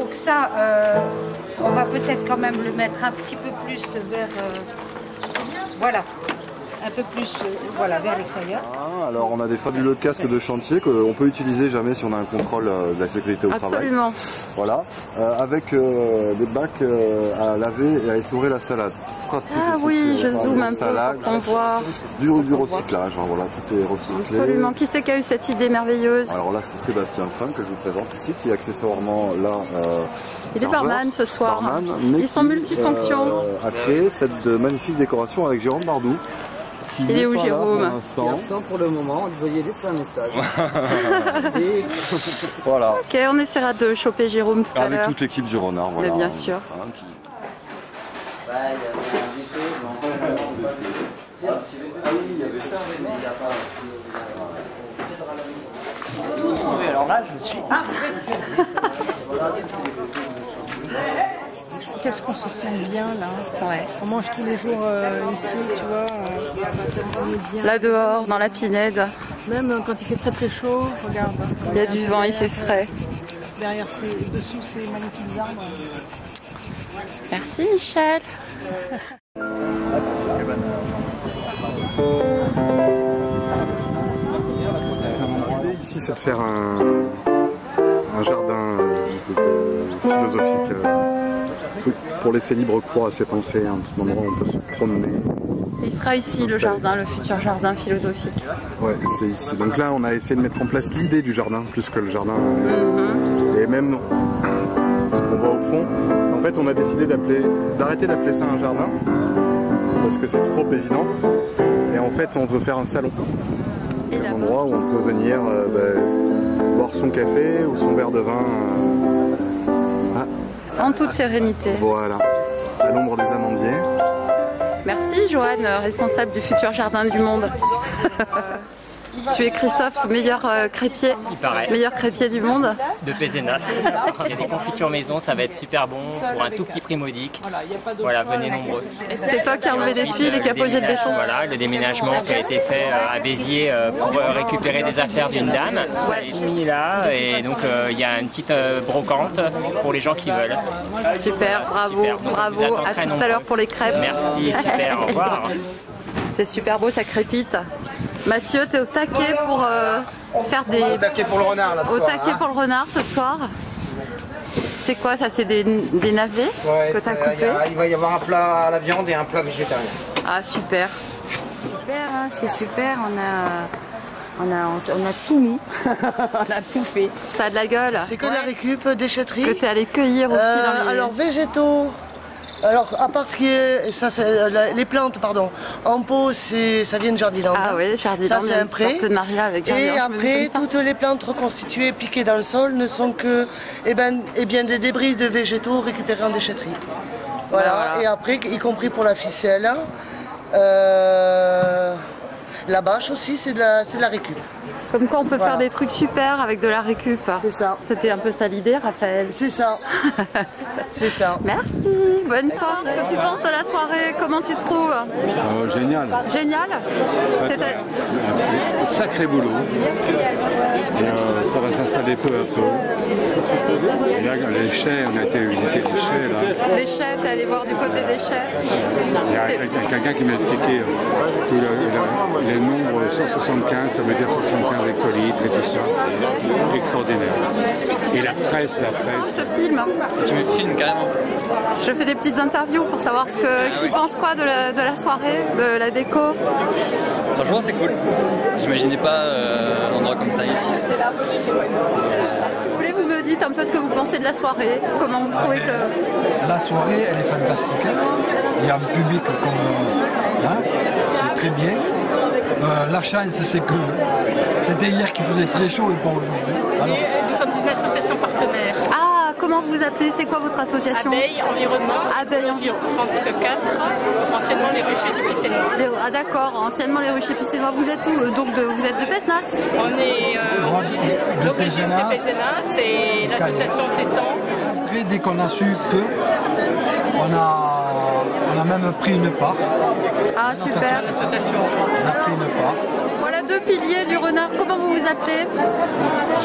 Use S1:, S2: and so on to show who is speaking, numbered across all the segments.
S1: Donc ça, on va peut-être quand même le mettre un petit peu plus vers... voilà. Un peu plus voilà, vers l'extérieur.
S2: Ah, alors on a des fabuleux casques de chantier qu'on peut utiliser jamais si on a un contrôle de la sécurité au travail.
S3: Absolument.
S2: Voilà, avec des bacs à laver et à essorer la salade.
S3: Ah oui, je zoome un peu pour qu'on voit.
S2: Du recyclage, hein, voilà, tout est recyclé.
S3: Absolument. Qui c'est qui a eu cette idée merveilleuse?
S2: Alors là, c'est Sébastien Fin que je vous présente ici, qui est accessoirement là.
S3: Il est barman ce soir.
S2: Barman,
S3: ils sont multifonctions.
S2: A créé cette magnifique décoration avec Jérôme Bardou.
S3: Il est où Jérôme?
S4: Il est absent pour le moment, vous voyez laisser un message. Et...
S2: Voilà.
S3: Ok, on essaiera de choper Jérôme tout à l'heure.
S2: Avec toute l'équipe du Renard, voilà.
S3: Mais bien sûr.
S4: Tout trouvé, alors là je suis
S5: Qu'est-ce qu'on se sent bien là.
S3: Ouais.
S5: On mange tous les jours ici, tu vois. On est bien.
S3: Là dehors, dans la pinède.
S5: Même quand il fait très très chaud, regarde.
S3: Il y a du vent, il fait frais.
S5: Derrière, dessous ces magnifiques arbres.
S3: Merci Michel.
S2: L'idée ici, c'est de faire un jardin philosophique pour laisser libre cours à ses pensées, un petit endroit où on peut se promener.
S3: Il sera ici le jardin, le futur jardin philosophique.
S2: Ouais, c'est ici. Donc là, on a essayé de mettre en place l'idée du jardin, plus que le jardin. Et même, on va au fond. En fait, on a décidé d'arrêter d'appeler ça un jardin, parce que c'est trop évident. Et en fait, on veut faire un salon. Un endroit où on peut venir boire son café ou son verre de vin.
S3: En toute sérénité.
S2: Voilà, à l'ombre des amandiers.
S3: Merci Joanne, responsable du futur jardin du monde. Tu es Christophe, meilleur crêpier.
S6: Il paraît.
S3: Meilleur crêpier du monde.
S6: De Pézenas. Il y a des confitures maison, ça va être super bon pour un tout petit prix modique. Voilà, venez nombreux.
S3: C'est toi qui as enlevé des tuiles et qui as posé le béton.
S6: Voilà, le déménagement qui a été fait à Béziers pour récupérer des affaires d'une dame. Elle est tout mis là et donc il y a une petite brocante pour les gens qui veulent.
S3: Super, bravo,
S6: Super. Donc,
S3: bravo. À tout à l'heure pour les crêpes.
S6: Merci, super, au revoir.
S3: C'est super beau, ça crépite. Mathieu, t'es au taquet pour faire des...
S4: Au taquet pour le renard là ce
S3: Au
S4: soir,
S3: taquet
S4: hein.
S3: pour le renard ce soir. C'est quoi ça? C'est des navets que t'as coupés?
S4: Il va y avoir un plat à la viande et un plat végétarien.
S3: Ah super.
S1: Super, hein, c'est super. On a tout mis. On a tout fait.
S3: Ça a de la gueule.
S7: C'est que de la récup, déchetterie.
S3: Que t'es allé cueillir aussi dans les...
S7: Alors végétaux. Alors à part ce qui est, ça c'est les plantes pardon. En pot ça vient de Jardiland.
S3: Ah oui, Jardiland,
S7: ça c'est un pré.
S3: Partenariat avec
S7: Et
S3: Jardiland,
S7: après toutes les plantes reconstituées piquées dans le sol ne sont que bien des débris de végétaux récupérés en déchetterie. Voilà. Et après y compris pour la ficelle. La bâche aussi c'est de la récup.
S3: Comme quoi on peut faire des trucs super avec de la récup.
S7: C'est ça.
S3: C'était un peu ça l'idée, Raphaël.
S7: C'est ça. C'est ça.
S3: Merci. Bonne soirée. Qu'est-ce que tu penses de la soirée? Comment tu trouves?
S8: Génial.
S3: Génial.
S8: Sacré boulot. Et, ça va s'installer peu à peu. Et là, les chais, on a été visiter les chais là.
S3: Les chais, t'es allé voir du côté des chais.
S8: Il y a quelqu'un qui m'a expliqué que les nombres 175, ça veut dire 175 hectolitres et tout ça. Extraordinaire. Et la presse.
S3: Je te filme.
S6: Tu me filmes carrément.
S3: Je fais des petites interviews pour savoir qui pense quoi de la soirée, de la déco.
S6: Franchement, c'est cool. J'imaginais pas un endroit comme ça ici.
S3: Si vous voulez, vous me dites un peu ce que vous pensez de la soirée. Comment vous trouvez que...
S9: La soirée, elle est fantastique. Il y a un public qui est très bien. La chance, c'est que c'était hier qui faisait très chaud et pas aujourd'hui. Alors...
S5: Nous sommes une association partenaire.
S3: Ah, comment vous appelez? C'est quoi votre association?
S5: Abeille Environnement.
S3: Abeille Environnement.
S5: 34, anciennement les ruchers du Pissennois.
S3: Ah d'accord, anciennement les ruchers Pissennois. Vous êtes où? Donc vous êtes de Pézenas?
S5: On est l'origine c'est Pézenas et l'association s'étend.
S9: Après, dès qu'on a su que, on a même pris une part.
S3: Ah super.
S9: On a pris une part.
S3: Voilà deux piliers du renard. Comment vous vous appelez?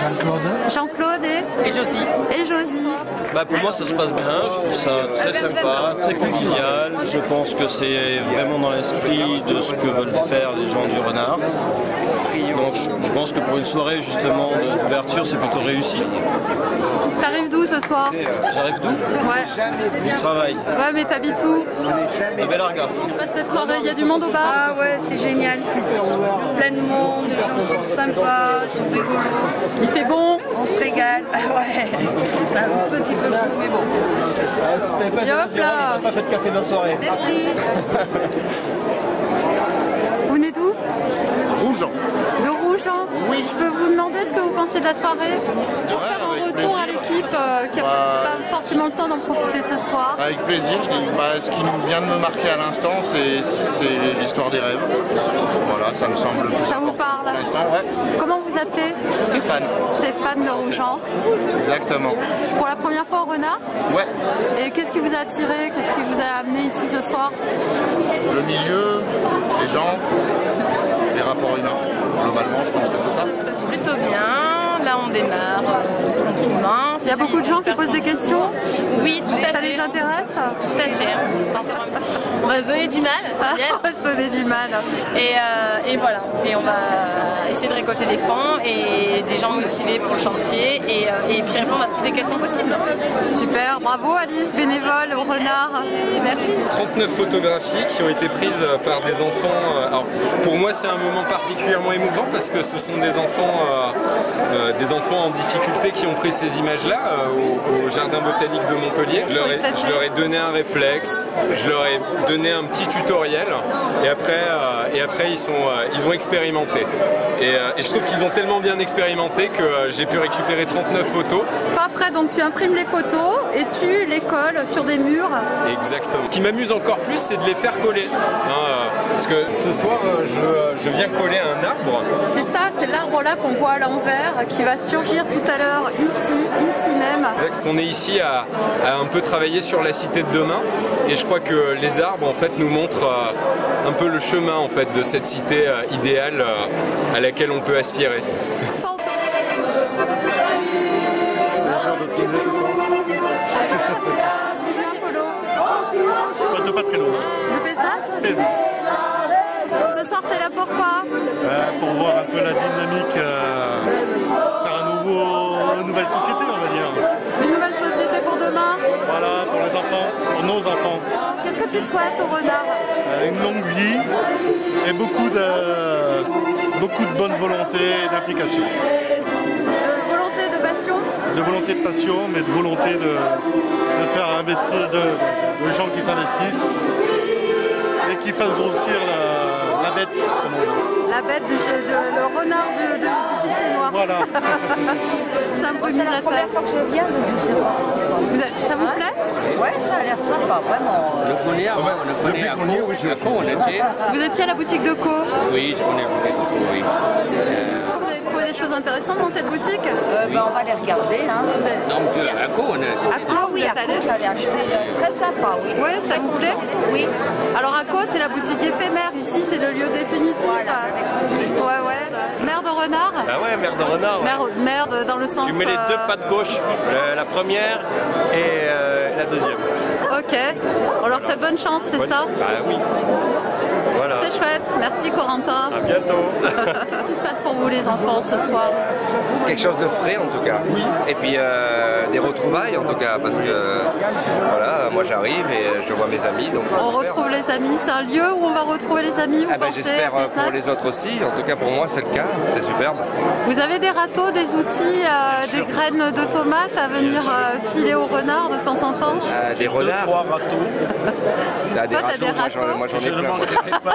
S9: Jean-Claude.
S3: Jean-Claude
S5: Et Josie.
S3: et Josie.
S10: Bah pour moi ça se passe bien, je trouve ça très sympa, très convivial. Je pense que c'est vraiment dans l'esprit de ce que veulent faire les gens du renard. Donc je pense que pour une soirée justement d'ouverture c'est plutôt réussi.
S3: T'arrives d'où ce soir?
S10: J'arrive d'où?
S3: Ouais.
S10: Du travail.
S3: Ouais, mais t'habites où?
S10: De Bellarga.
S3: Se passe cette soirée, il y a du monde au bar?
S1: Ah ouais, c'est génial. Plein de monde, les gens sont sympas, sont rigolos.
S3: Il fait bon?
S1: On se régale. Ah ouais. Un petit peu chaud, mais bon.
S3: Et hop là.
S10: Pas fait de café dans la soirée.
S1: Merci.
S3: Vous venez d'où?
S2: Rougeant.
S3: De Rougeant.
S2: Oui.
S3: Je peux vous demander ce que vous pensez de la soirée? Pour faire un retour à l'équipe qui n'a pas forcément le temps d'en profiter ce soir.
S2: Avec plaisir. Ce qui vient de me marquer à l'instant, c'est l'histoire des rêves. Voilà, ça me semble tout
S3: Ça vous parle?
S2: pour l'instant, ouais.
S3: Comment vous appelez?
S2: Stéphane.
S3: Stéphane de Rougeant.
S2: Exactement.
S3: Pour la première fois au renard?
S2: Ouais.
S3: Et qu'est-ce qui vous a attiré? Qu'est-ce qui vous a amené ici ce soir?
S2: Le milieu, les gens, les rapports humains. Globalement, je pense que c'est ça.
S5: Ça se passe plutôt bien. Là, on démarre tranquillement.
S3: Il y a beaucoup de gens qui posent des questions?
S5: Oui, tout à fait.
S3: Ça les intéresse?
S5: Tout à fait. On va se donner du mal.
S3: On va se donner du mal.
S5: Et voilà. Et on va essayer de récolter des fonds et des gens motivés pour le chantier et puis répondre à toutes les questions possibles.
S3: Super, bravo Alice, bénévole au renard.
S5: Merci.
S11: 39 photographies qui ont été prises par des enfants. Alors, pour moi, c'est un moment particulièrement émouvant parce que ce sont des enfants en difficulté qui ont pris ces images-là au Jardin botanique de Montpellier. Je leur ai donné un réflexe, je leur ai donné un petit tutoriel et après ils ont expérimenté. Et je trouve qu'ils ont tellement bien expérimenté que j'ai pu récupérer 39 photos.
S3: Toi après, donc tu imprimes les photos et tu les colles sur des murs.
S11: Exactement. Ce qui m'amuse encore plus, c'est de les faire coller. Parce que ce soir, je viens coller un arbre.
S3: C'est ça, c'est l'arbre là qu'on voit à l'envers qui va surgir tout à l'heure ici même.
S11: Exact. On est ici à un peu travailler sur la cité de demain et je crois que les arbres en fait nous montrent un peu le chemin en fait de cette cité idéale à laquelle on peut aspirer.
S12: Pas très loin.
S3: De Pesnas? Ce soir t'es là pourquoi?
S12: Pour voir un peu la dynamique, faire une nouvelle société on va dire.
S3: Une nouvelle société pour demain?
S12: Voilà, pour les enfants, pour nos enfants.
S3: Qu'est-ce que tu souhaites au renard?
S12: Une longue vie et beaucoup de bonne volonté et d'implication.
S3: De volonté, de passion?
S12: De volonté de passion, mais de volonté de faire investir, de gens qui s'investissent et qui fassent grossir la bête. Comme on dit.
S3: La bête le renard du Piscinois.
S12: Voilà.
S3: C'est un
S1: C'est la première fois que je viens, donc je sais pas.
S3: Ça vous plaît?
S1: Ouais, ça a l'air sympa, vraiment.
S4: Je connais avant, on connaît à Co, on était.
S3: Vous étiez à la boutique de Co?
S4: Oui, je connais, oui.
S3: Vous avez trouvé des choses intéressantes dans cette boutique?
S1: On va les regarder. Hein.
S4: Donc à Co, on est.
S3: À Co,
S1: Oui, à Co, j'allais acheter. Très sympa, oui.
S3: Oui, ça vous plaît?
S1: Oui.
S3: Alors à Co, c'est la boutique éphémère. Ici, c'est le lieu définitif. Ouais. Mère de renard?
S10: Ah ouais, mère de renard. Ouais.
S3: Mère dans le sens...
S10: Tu mets les deux pattes gauche, la première et la deuxième.
S3: Ok. On leur souhaite bonne chance, c'est ça?
S10: Bah oui. Voilà.
S3: C'est chouette. Merci Corentin.
S10: À bientôt.
S3: Qu'est-ce qui se passe pour vous les enfants ce soir?
S13: Quelque chose de frais en tout cas. Oui. Et puis des retrouvailles en tout cas parce que voilà, moi j'arrive et je vois mes amis. Donc
S3: on retrouve les amis. C'est un lieu où on va retrouver les amis, vous pensez?
S13: J'espère pour les autres aussi. En tout cas pour moi c'est le cas. C'est superbe.
S3: Vous avez des râteaux, des outils, des graines de tomates à venir filer aux renards de temps en temps?
S13: Des renards.
S10: 2-3 râteaux.
S3: Toi t'as des râteaux?
S13: Moi j'en ai plein.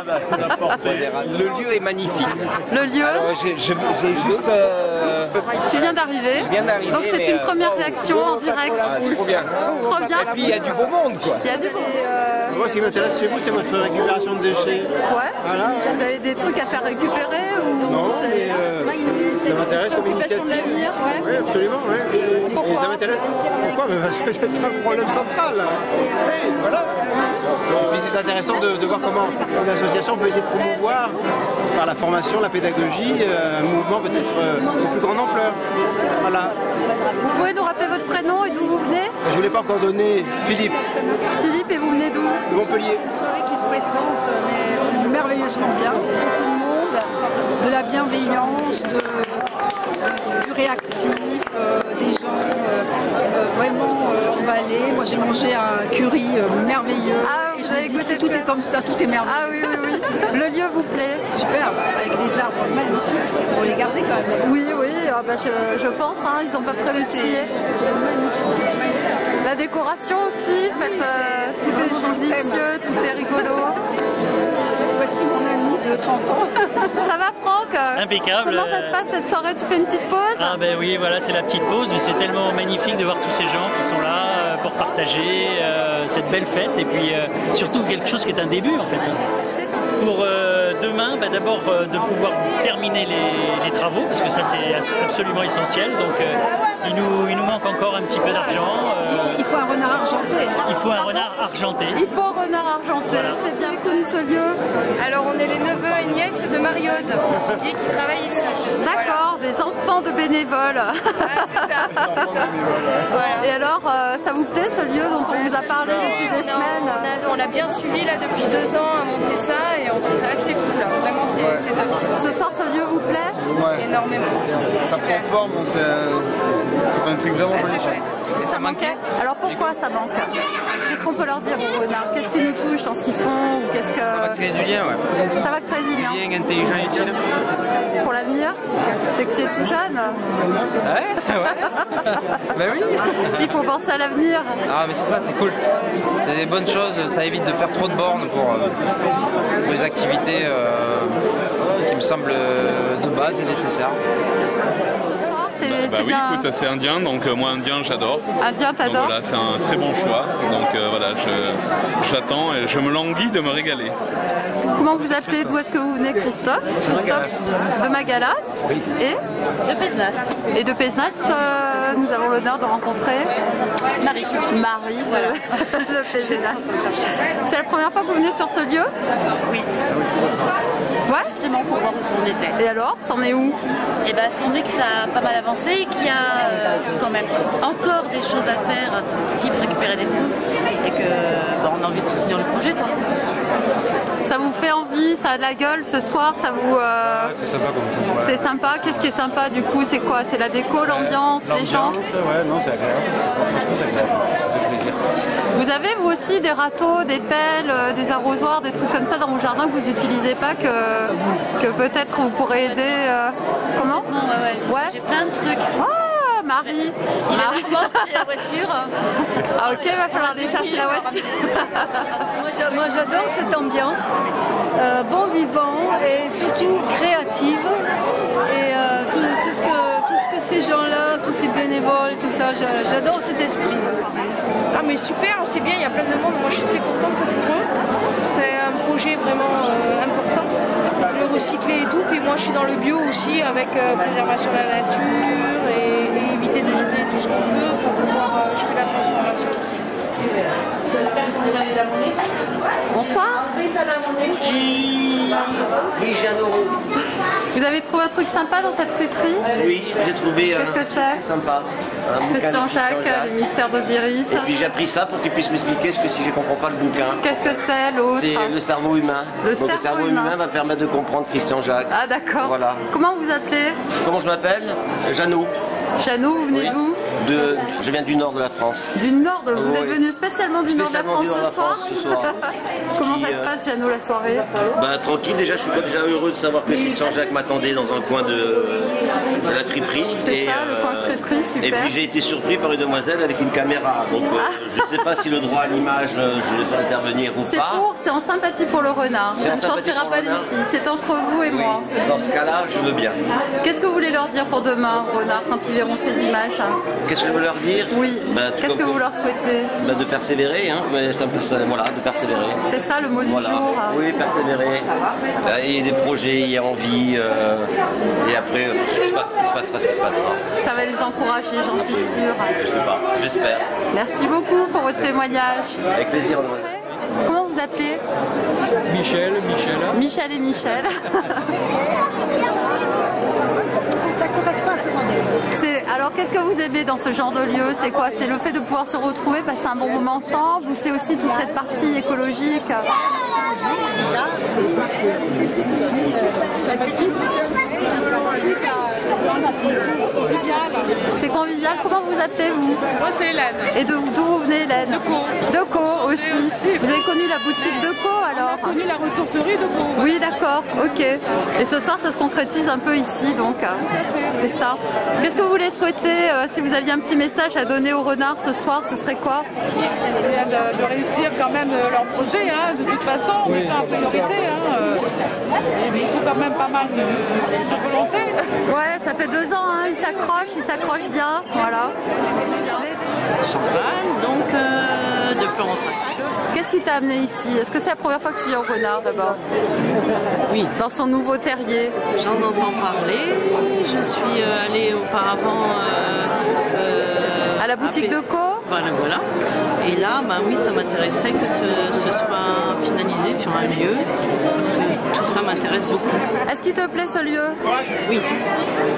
S13: Le lieu est magnifique.
S3: Le lieu?
S13: J'ai juste
S3: Tu viens d'arriver.
S13: Je viens d'arriver.
S3: Donc c'est une première réaction en direct.
S13: Trop bien.
S3: Trop bien.
S13: Et puis il y a du beau monde quoi.
S3: Il y a du beau monde.
S14: Moi, ce qui m'intéresse chez vous, c'est votre récupération de déchets.
S3: Ouais.
S14: Voilà.
S3: Vous avez des trucs à faire récupérer ou
S14: Non, mais ça m'intéresse comme initiative.
S3: De l'avenir, ouais.
S14: Oui, absolument. Ouais.
S3: Pourquoi?
S14: Et ça m'intéresse. Pourquoi? Parce que c'est un problème central. Oui, voilà. Donc, c'est intéressant de voir comment une association peut essayer de promouvoir par la formation, la pédagogie, un mouvement peut-être de plus grande ampleur. Voilà.
S3: Vous pouvez nous rappeler votre prénom et d'où vous venez?
S14: Je ne vous l'ai pas encore donné, Philippe.
S3: Philippe, et vous venez d'où?
S14: De Montpellier.
S15: Une soirée qui se présente mais merveilleusement bien. Beaucoup de monde, de la bienveillance, du réactif, des gens vraiment emballés. Moi j'ai mangé un curry merveilleux.
S3: Ah, vous avez goûté
S15: tout est comme ça, tout est merveilleux.
S3: Ah oui, oui, oui. Le lieu vous plaît?
S15: Superbe, avec des arbres magnifiques. Il faut les garder quand même.
S3: Oui, oui, je pense, hein, ils n'ont pas prêt de scier. La décoration aussi, c'est des judicieux, tout est rigolo.
S15: Voici mon ami de 30 ans.
S3: Ça va Franck?
S16: Impeccable.
S3: Comment ça se passe cette soirée? Tu fais une petite pause?
S16: Ah ben oui, voilà, c'est la petite pause, mais c'est tellement magnifique de voir tous ces gens qui sont là pour partager cette belle fête et puis surtout quelque chose qui est un début en fait. Pour demain, d'abord de pouvoir terminer les travaux, parce que ça c'est absolument essentiel, donc il nous manque encore un petit peu d'argent.
S15: Il faut un renard argenté.
S16: Il faut un renard argenté.
S3: Il faut un renard argenté, voilà. C'est bien connu ce lieu.
S5: Alors on est les neveux et nièces de Mariode et qui travaillent ici.
S3: D'accord, des enfants de bénévoles.
S5: C'est ça.
S3: Voilà. Et alors, ça vous plaît ce lieu dont on vous a parlé depuis des semaines?
S5: On a bien suivi là depuis 2 ans à monter ça et on trouve ça assez fou là. Vraiment c'est top.
S3: Ce soir ce lieu vous plaît?
S14: Ouais.
S5: Énormément.
S14: Ça prend forme donc ça fait un truc vraiment joli.
S3: Ça manquait? Alors pourquoi ça manque? Qu'est-ce qu'on peut leur dire aux renards? Qu'est-ce qui nous touche dans ce qu'ils font?
S14: Ça va créer du lien, ouais.
S3: Ça va créer du lien.
S14: Lien intelligent et utile.
S3: Pour l'avenir? C'est que tu es tout jeune.
S14: Ouais. Ben oui.
S3: Il faut penser à l'avenir.
S14: Ah mais c'est ça, c'est cool. C'est des bonnes choses, ça évite de faire trop de bornes pour les activités qui me semblent de base et nécessaires.
S17: Oui, écoute, c'est indien, donc moi indien j'adore.
S3: Indien, t'adores?
S17: Voilà, c'est un très bon choix. Donc voilà, j'attends et je me languis de me régaler.
S3: Comment vous appelez? D'où est-ce que vous venez, Christophe? Christophe de Magalas.
S14: Oui.
S3: Et de Pézenas. Et de Pézenas, nous avons l'honneur de rencontrer
S1: Marie.
S3: Marie
S1: voilà.
S3: de Pézenas. C'est la première fois que vous venez sur ce lieu?
S1: Oui.
S3: Ouais.
S1: Justement pour voir où c'en était.
S3: Et alors, c'en est où?
S1: Eh ben, c'en est que ça a pas mal avancé et qu'il y a quand même encore des choses à faire, type récupérer des fonds, et que on a envie de soutenir le projet, quoi.
S3: Ça vous fait envie, ça a de la gueule ce soir, ça vous...
S14: C'est sympa comme tout. Ouais.
S3: C'est sympa, qu'est-ce qui est sympa du coup? C'est quoi? C'est la déco, l'ambiance, les gens?
S14: Ouais, non, c'est agréable. Franchement, c'est agréable. Ça fait plaisir.
S3: Vous avez vous aussi des râteaux, des pelles, des arrosoirs, des trucs comme ça dans vos jardins que vous n'utilisez pas, que peut-être vous pourrez aider comment?
S1: Non, ouais. J'ai plein de trucs.
S3: Ah, Marie.
S1: J'ai la voiture.
S3: Ah ok, il va falloir aller chercher la voiture.
S15: Moi j'adore cette ambiance, bon vivant et surtout créative. Et tout ce que ces gens-là, tous ces bénévoles et tout ça, j'adore cet esprit.
S5: Ah mais super, c'est bien, il y a plein de monde, moi je suis très contente pour eux. C'est un projet vraiment important, le recycler et tout. Puis moi je suis dans le bio aussi avec préservation de la nature et éviter de jeter tout ce qu'on peut pour pouvoir, je fais la transformation aussi.
S3: Bonsoir.
S18: Oui, j'ai un euro.
S3: Vous avez trouvé un truc sympa dans cette friperie?
S18: Oui, j'ai trouvé un
S3: Qu'est-ce que c'est?
S18: sympa. Un bouquin
S3: Christian
S18: de
S3: Jacques, les mystères d'Osiris.
S18: Et puis j'ai appris ça pour qu'il puisse m'expliquer ce que si je ne comprends pas le bouquin.
S3: Qu'est-ce que c'est l'autre?
S18: C'est le cerveau humain.
S3: Le
S18: Donc le cerveau humain va permettre de comprendre Christian Jacques.
S3: Ah d'accord.
S18: Voilà.
S3: Comment vous appelez?
S18: Comment je m'appelle? Jeannot.
S3: Jeannot, vous venez d'où?
S18: Je viens du nord de la France.
S3: Du nord, vous êtes
S18: Oui.
S3: venu spécialement du nord de la France ce soir.
S18: Ce soir.
S3: Comment ça se passe, Jeannot, la soirée?
S18: Bah, tranquille, déjà je suis déjà heureux de savoir que Christian Jacques m'attendait dans un coin de la friperie.
S3: C'est ça, le coin de friperie, super.
S18: Et puis j'ai été surpris par une demoiselle avec une caméra. Donc je ne sais pas si le droit à l'image, je vais intervenir ou
S3: C'est
S18: pas.
S3: c'est en sympathie pour le renard.
S18: C'est
S3: Ça
S18: en
S3: ne
S18: sympathie
S3: sortira
S18: pour
S3: pas
S18: le renard.
S3: d'ici. C'est entre vous et moi.
S18: Dans ce cas-là, je veux bien.
S3: Qu'est-ce que vous voulez leur dire pour demain, renard, quand ils verront ces images?
S18: Qu'est-ce que je veux leur dire?
S3: Oui.
S18: Bah,
S3: Qu'est-ce que vous leur souhaitez?
S18: Bah, de persévérer, hein. Mais c'est un peu ça, voilà, de persévérer.
S3: C'est ça le mot du
S18: Voilà.
S3: jour.
S18: Oui, persévérer. Il y a des projets, il y a envie. Et après, il se passera ce qui se passera.
S3: Ça va les encourager, j'en suis sûre.
S18: Je sais pas, j'espère.
S3: Merci beaucoup pour votre témoignage.
S18: Avec plaisir, mademoiselle.
S3: Comment vous appelez?
S9: Michel.
S3: Michel et Michel. Alors qu'est-ce que vous aimez dans ce genre de lieu? C'est quoi? C'est le fait de pouvoir se retrouver, passer un bon moment ensemble, ou c'est aussi toute cette partie écologique? C'est convivial. Comment vous appelez-vous?
S5: Moi c'est Hélène.
S3: Et d'où vous venez, Hélène?
S5: De Caux.
S3: De Caux aussi. Vous avez connu la boutique de Caux alors?
S5: On a connu la ressourcerie de Caux.
S3: Oui, d'accord, ok. Et ce soir, ça se concrétise un peu ici, donc. C'est ça. Qu'est-ce que vous voulez souhaiter, si vous aviez un petit message à donner aux renards ce soir, ce serait quoi?
S5: De réussir quand même leur projet, hein, de toute façon,
S9: Oui,
S5: c'est en priorité. Hein, il faut quand même pas mal de volonté.
S3: Ouais, ça fait 2 ans, hein, ils s'accrochent bien, voilà.
S19: Champagne, donc de plan 5.
S3: Qu'est-ce qui t'a amené ici? Est-ce que c'est la première fois que tu viens au Renard d'abord?
S19: Oui.
S3: Dans son nouveau terrier?
S19: J'en entends parler. Je suis allée auparavant
S3: à la boutique de Caux.
S19: Voilà. Et là, bah oui, ça m'intéressait que ce soit finalisé sur un lieu, parce que tout ça m'intéresse beaucoup.
S3: Est-ce qu'il te plaît ce lieu?
S19: Oui.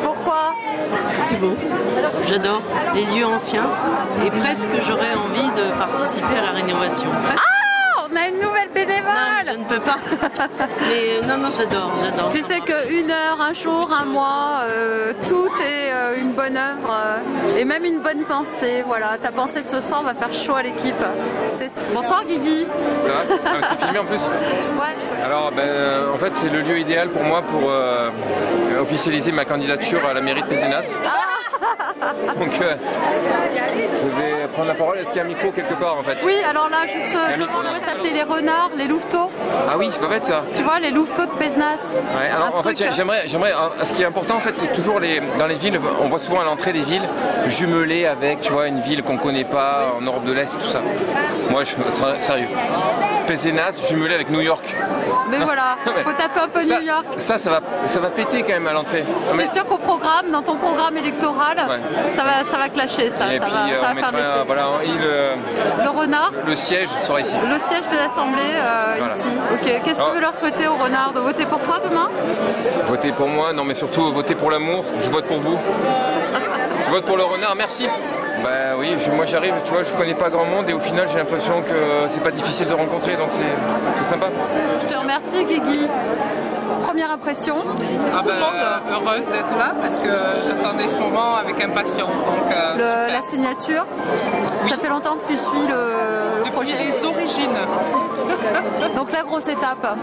S3: Pourquoi?
S19: C'est beau. J'adore les lieux anciens et presque j'aurais envie de participer à la rénovation. Presque.
S3: On a une nouvelle bénévole!
S19: Non, je ne peux pas. Mais non, j'adore.
S3: Tu sais qu'une heure, un jour, un mois, tout est une bonne œuvre et même une bonne pensée. Voilà, ta pensée de ce soir va faire chaud à l'équipe. Bonsoir Guigui.
S20: Ça va? C'est filmé en plus?
S3: Ouais.
S20: Alors, en fait, c'est le lieu idéal pour moi pour officialiser ma candidature à la mairie de Pézenas. Donc, je vais prendre la parole. Est-ce qu'il y a un micro quelque part en fait?
S3: Oui, alors là, juste devant, on va s'appeler les renards, les louveteaux.
S20: Ah oui, c'est pas bête ça.
S3: Tu vois, les louveteaux de Pézenas.
S20: Ouais, alors en fait, j'aimerais. Ce qui est important en fait, c'est toujours dans les villes. On voit souvent à l'entrée des villes jumelées avec, tu vois, une ville qu'on connaît pas en Europe de l'Est et tout ça. Moi, sérieux. Pézenas jumelé avec New York.
S3: Mais voilà, faut taper un peu New York.
S20: Ça va péter quand même à l'entrée.
S3: C'est sûr qu'au programme, dans ton programme électoral, ça va clasher, ça.
S20: Et
S3: ça
S20: puis
S3: va
S20: on
S3: faire
S20: mettra, voilà,
S3: le renard.
S20: Le siège sera ici.
S3: Le siège de l'Assemblée
S20: Voilà.
S3: ici. Ok. Qu'est-ce que tu veux leur souhaiter aux renards? De voter pour toi demain?
S20: Voter pour moi, non mais surtout voter pour l'amour. Je vote pour vous. Je vote pour le renard, merci. Bah oui, moi j'arrive, tu vois, je connais pas grand monde et au final j'ai l'impression que c'est pas difficile de rencontrer, donc c'est sympa.
S3: Je te remercie Guigui. Première impression?
S21: Heureuse d'être là parce que j'attendais ce moment avec impatience. Donc,
S3: la signature, ça fait longtemps que tu suis le projet?
S21: Depuis les origines.
S3: Donc la grosse étape.
S21: Ah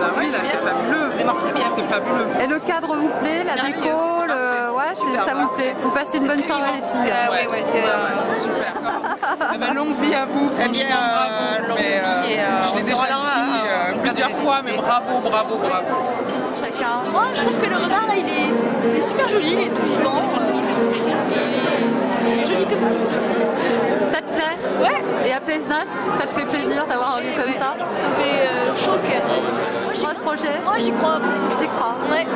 S21: bah oui, là c'est fabuleux. C'est fabuleux.
S3: Et le cadre vous plaît, la déco, ça vous plaît? Vous passez une bonne soirée les filles?
S21: Oui, c'est super. Longue vie à vous, franchement, bravo. Je l'ai déjà dit plusieurs fois, mais bravo.
S3: Chacun.
S22: Moi, je trouve que le renard, là, il est super joli, il est tout vivant. Il est joli comme tout.
S3: Ça te plaît?
S22: Ouais.
S3: Et à Pézenas, ça te fait plaisir d'avoir un lieu comme ça?
S22: Ça me fait chaud au cœur.
S3: Tu crois à ce projet?
S22: Moi, j'y crois.
S3: Tu y crois?
S22: Ouais.